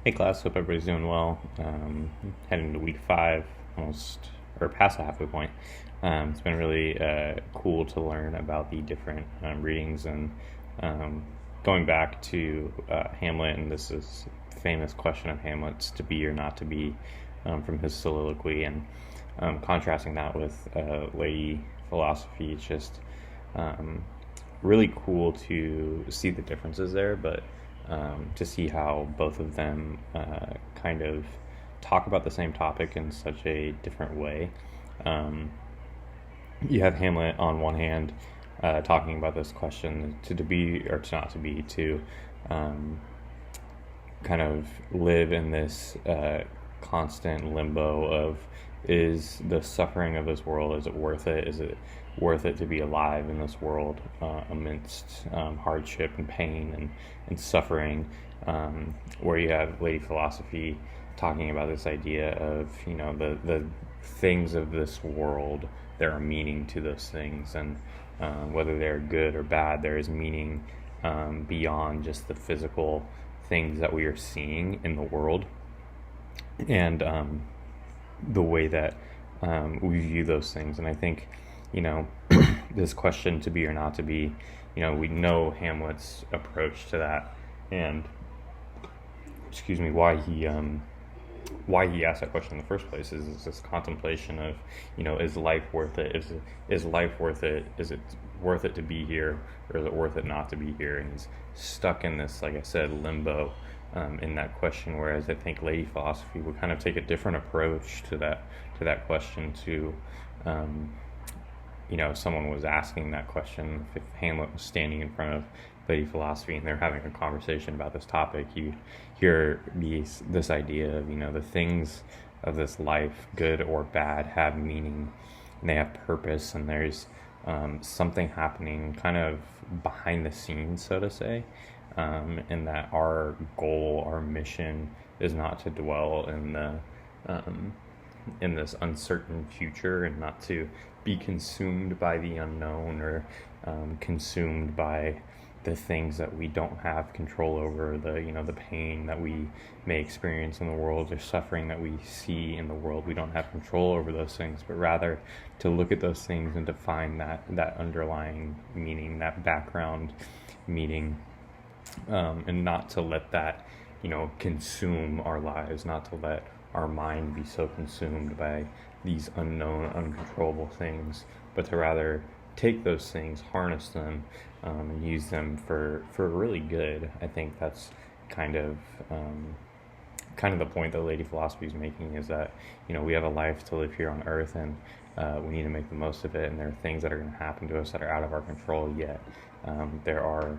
Hey class, hope everybody's doing well. Heading into week 5, almost or past the halfway point. It's been really cool to learn about the different readings and um, going back to Hamlet, and this is famous question of Hamlet's to be or not to be from his soliloquy, and contrasting that with Lady Philosophy. It's just um, really cool to see the differences there, but to see how both of them kind of talk about the same topic in such a different way. Um, you have Hamlet on one hand talking about this question to be or to not to be, to um, kind of live in this constant limbo of, is the suffering of this world, is it worth it? Is it worth it to be alive in this world amidst hardship and pain and suffering? Where you have Lady Philosophy talking about this idea of, the things of this world, there are meaning to those things, and whether they're good or bad, there is meaning beyond just the physical things that we are seeing in the world. And the way that we view those things. And I think, this question to be or not to be, we know Hamlet's approach to that, and excuse me, why he asked that question in the first place is this contemplation of, is life worth it? Is life worth it? Is it worth it to be here, or is it worth it not to be here? And he's stuck in this, like I said, limbo in that question. Whereas I think Lady Philosophy would kind of take a different approach to that question. To if someone was asking that question, if Hamlet was standing in front of Lady Philosophy and they're having a conversation about this topic, you hear this idea of, the things of this life, good or bad, have meaning and they have purpose, and there's something happening kind of behind the scenes, so to say, and that our goal, our mission, is not to dwell in this uncertain future, and not to be consumed by the unknown, or consumed by the things that we don't have control over, the pain that we may experience in the world, or suffering that we see in the world. We don't have control over those things, but rather to look at those things and to find that underlying meaning, that background meaning, and not to let that consume our lives, not to let our mind be so consumed by these unknown, uncontrollable things, but to rather take those things, harness them, and use them for really good. I think that's kind of the point that Lady Philosophy is making, is that we have a life to live here on Earth, and we need to make the most of it. And there are things that are going to happen to us that are out of our control, yet there are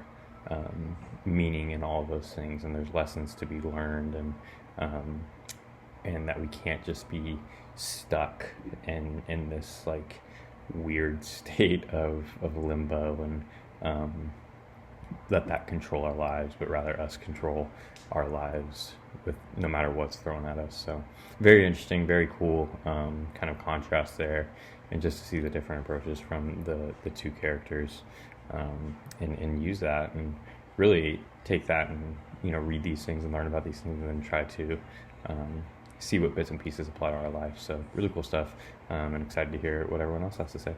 meaning in all of those things, and there's lessons to be learned, and that we can't just be stuck in this like weird state of limbo, and let that control our lives, but rather us control our lives with no matter what's thrown at us. So very interesting, very cool kind of contrast there, and just to see the different approaches from the two characters, and use that and really take that and read these things and learn about these things, and then try to see what bits and pieces apply to our life. So really cool stuff, and excited to hear what everyone else has to say.